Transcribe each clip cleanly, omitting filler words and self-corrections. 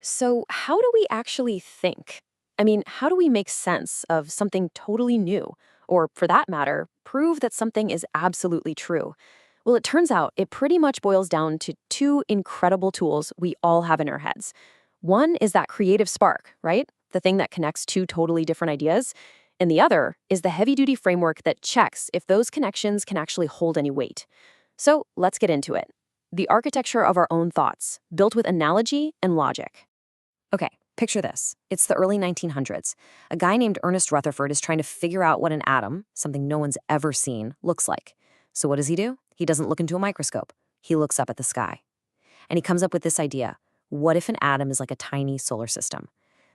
So, how do we actually think? I mean, how do we make sense of something totally new? Or, for that matter, prove that something is absolutely true? Well, it turns out it pretty much boils down to two incredible tools we all have in our heads. One is that creative spark, right? The thing that connects two totally different ideas. And the other is the heavy duty framework that checks if those connections can actually hold any weight. So, let's get into it. The architecture of our own thoughts, built with analogy and logic. Okay, picture this. It's the early 1900s. A guy named Ernest Rutherford is trying to figure out what an atom, something no one's ever seen, looks like. So what does he do? He doesn't look into a microscope. He looks up at the sky. And he comes up with this idea. What if an atom is like a tiny solar system?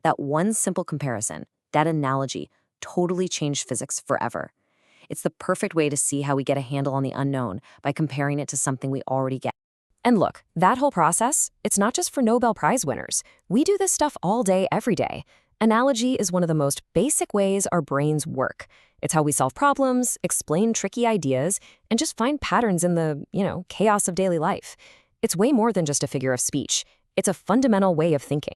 That one simple comparison, that analogy, totally changed physics forever. It's the perfect way to see how we get a handle on the unknown by comparing it to something we already get. And look, that whole process, it's not just for Nobel Prize winners. We do this stuff all day, every day. Analogy is one of the most basic ways our brains work. It's how we solve problems, explain tricky ideas, and just find patterns in the, chaos of daily life. It's way more than just a figure of speech. It's a fundamental way of thinking.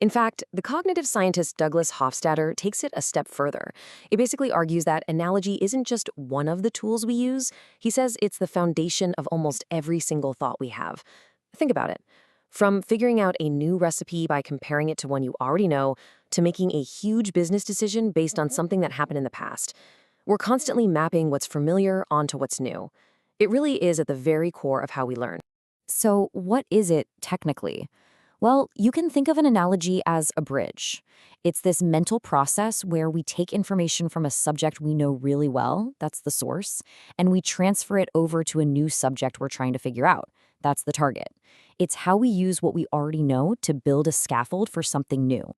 In fact, the cognitive scientist Douglas Hofstadter takes it a step further. It basically argues that analogy isn't just one of the tools we use. He says it's the foundation of almost every single thought we have. Think about it. From figuring out a new recipe by comparing it to one you already know, to making a huge business decision based on something that happened in the past. We're constantly mapping what's familiar onto what's new. It really is at the very core of how we learn. So, what is it technically? Well, you can think of an analogy as a bridge. It's this mental process where we take information from a subject we know really well, that's the source, and we transfer it over to a new subject we're trying to figure out, that's the target. It's how we use what we already know to build a scaffold for something new.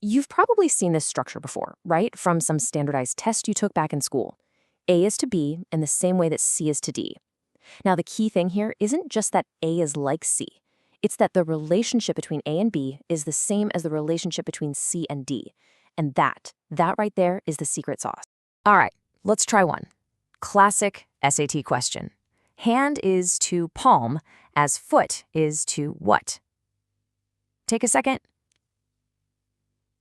You've probably seen this structure before, right? From some standardized test you took back in school. A is to B in the same way that C is to D. Now, the key thing here isn't just that A is like C. It's that the relationship between A and B is the same as the relationship between C and D. And that right there is the secret sauce. All right, let's try one. Classic SAT question. Hand is to palm as foot is to what? Take a second.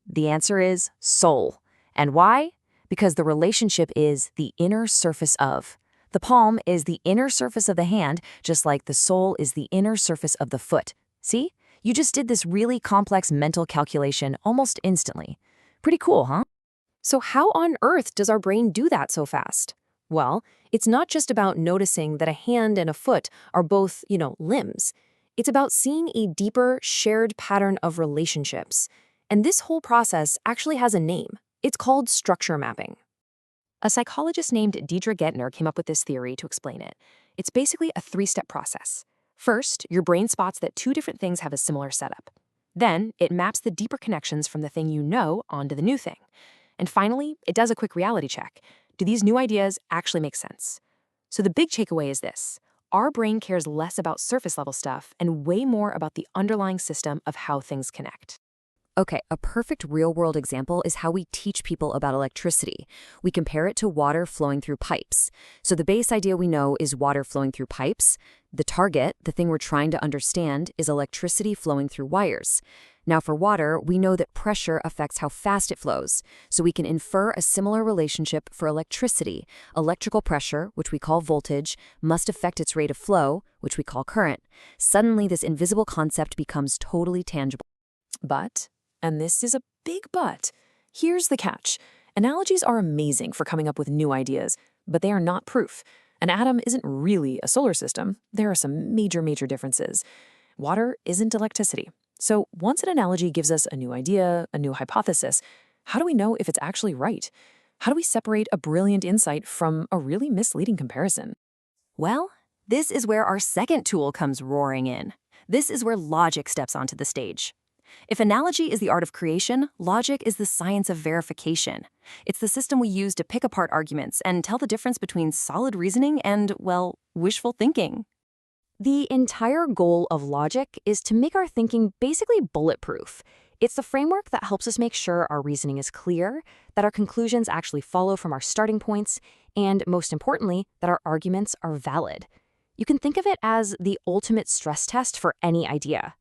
The answer is soul. And why? Because the relationship is the inner surface of. The palm is the inner surface of the hand, just like the sole is the inner surface of the foot. See? You just did this really complex mental calculation almost instantly. Pretty cool, huh? So how on earth does our brain do that so fast? Well, it's not just about noticing that a hand and a foot are both, limbs. It's about seeing a deeper, shared pattern of relationships. And this whole process actually has a name. It's called structure mapping. A psychologist named Deidre Gettner came up with this theory to explain it. It's basically a three-step process. First, your brain spots that two different things have a similar setup. Then, it maps the deeper connections from the thing you know onto the new thing. And finally, it does a quick reality check. Do these new ideas actually make sense? So the big takeaway is this. Our brain cares less about surface-level stuff and way more about the underlying system of how things connect. Okay, a perfect real-world example is how we teach people about electricity. We compare it to water flowing through pipes. So the base idea we know is water flowing through pipes. The target, the thing we're trying to understand, is electricity flowing through wires. Now for water, we know that pressure affects how fast it flows. So we can infer a similar relationship for electricity. Electrical pressure, which we call voltage, must affect its rate of flow, which we call current. Suddenly, this invisible concept becomes totally tangible. But, and this is a big but, here's the catch. Analogies are amazing for coming up with new ideas, but they are not proof. An atom isn't really a solar system. There are some major differences. Water isn't electricity. So once an analogy gives us a new idea, a new hypothesis, how do we know if it's actually right? How do we separate a brilliant insight from a really misleading comparison? Well, this is where our second tool comes roaring in. This is where logic steps onto the stage. If analogy is the art of creation, logic is the science of verification. It's the system we use to pick apart arguments and tell the difference between solid reasoning and, well, wishful thinking. The entire goal of logic is to make our thinking basically bulletproof. It's the framework that helps us make sure our reasoning is clear, that our conclusions actually follow from our starting points, and most importantly, that our arguments are valid. You can think of it as the ultimate stress test for any idea.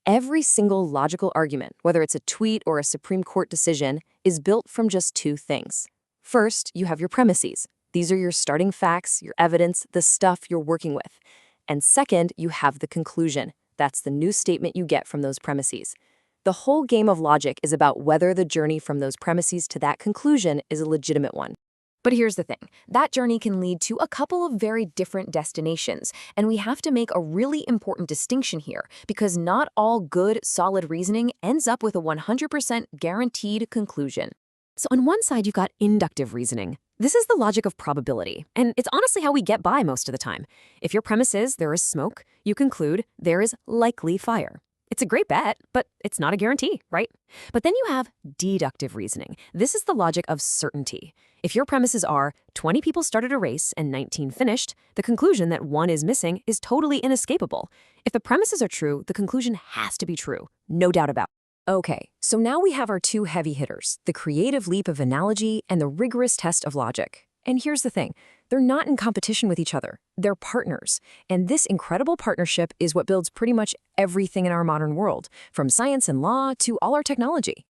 Every single logical argument, whether it's a tweet or a Supreme Court decision, is built from just two things. First, you have your premises. These are your starting facts, your evidence, the stuff you're working with. And second, you have the conclusion. That's the new statement you get from those premises. The whole game of logic is about whether the journey from those premises to that conclusion is a legitimate one. But here's the thing. That journey can lead to a couple of very different destinations, and we have to make a really important distinction here, because not all good, solid reasoning ends up with a 100% guaranteed conclusion. So on one side, you've got inductive reasoning. This is the logic of probability, and it's honestly how we get by most of the time. If your premise is there is smoke, you conclude there is likely fire. It's a great bet, but it's not a guarantee, right? But then you have deductive reasoning. This is the logic of certainty. If your premises are 20 people started a race and 19 finished, the conclusion that one is missing is totally inescapable. If the premises are true, the conclusion has to be true, no doubt about it. Okay, so now we have our two heavy hitters, the creative leap of analogy and the rigorous test of logic. And here's the thing, they're not in competition with each other, they're partners. And this incredible partnership is what builds pretty much everything in our modern world, from science and law to all our technology.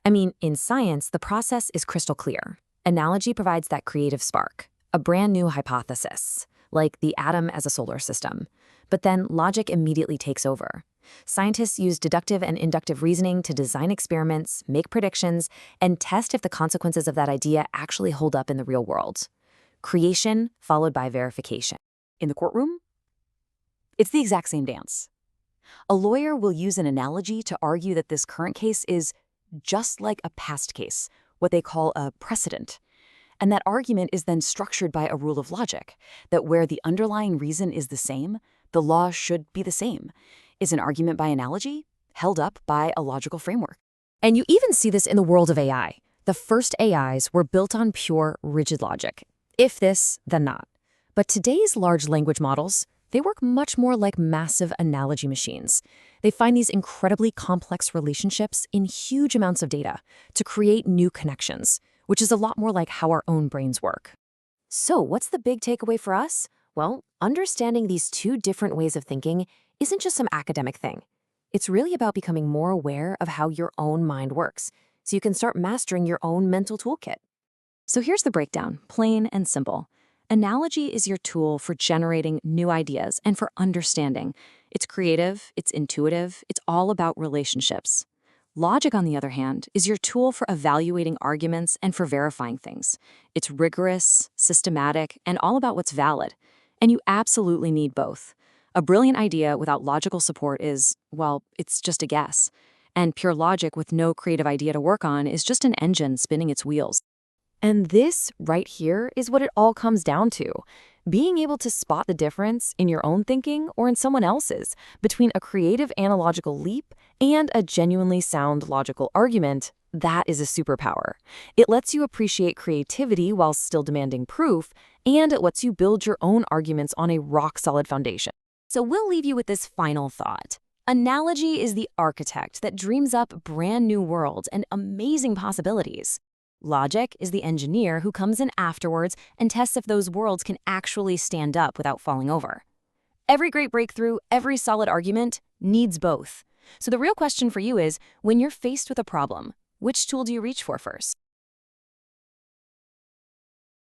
I mean, in science, the process is crystal clear. Analogy provides that creative spark, a brand new hypothesis, like the atom as a solar system. But then logic immediately takes over. Scientists use deductive and inductive reasoning to design experiments, make predictions, and test if the consequences of that idea actually hold up in the real world. Creation followed by verification. In the courtroom, it's the exact same dance. A lawyer will use an analogy to argue that this current case is just like a past case, what they call a precedent. And that argument is then structured by a rule of logic, that where the underlying reason is the same, the law should be the same. Is an argument by analogy held up by a logical framework. And you even see this in the world of AI. The first AIs were built on pure, rigid logic. If this, then not. But today's large language models, they work much more like massive analogy machines. They find these incredibly complex relationships in huge amounts of data to create new connections, which is a lot more like how our own brains work. So what's the big takeaway for us? Well, understanding these two different ways of thinking isn't just some academic thing. It's really about becoming more aware of how your own mind works, so you can start mastering your own mental toolkit. So here's the breakdown, plain and simple. Analogy is your tool for generating new ideas and for understanding. It's creative, it's intuitive, it's all about relationships. Logic, on the other hand, is your tool for evaluating arguments and for verifying things. It's rigorous, systematic, and all about what's valid. And you absolutely need both. A brilliant idea without logical support is, well, it's just a guess. And pure logic with no creative idea to work on is just an engine spinning its wheels. And this right here is what it all comes down to. Being able to spot the difference in your own thinking or in someone else's between a creative analogical leap and a genuinely sound logical argument, that is a superpower. It lets you appreciate creativity while still demanding proof, and it lets you build your own arguments on a rock-solid foundation. So we'll leave you with this final thought. Analogy is the architect that dreams up brand new worlds and amazing possibilities. Logic is the engineer who comes in afterwards and tests if those worlds can actually stand up without falling over. Every great breakthrough, every solid argument needs both. So the real question for you is, when you're faced with a problem, which tool do you reach for first?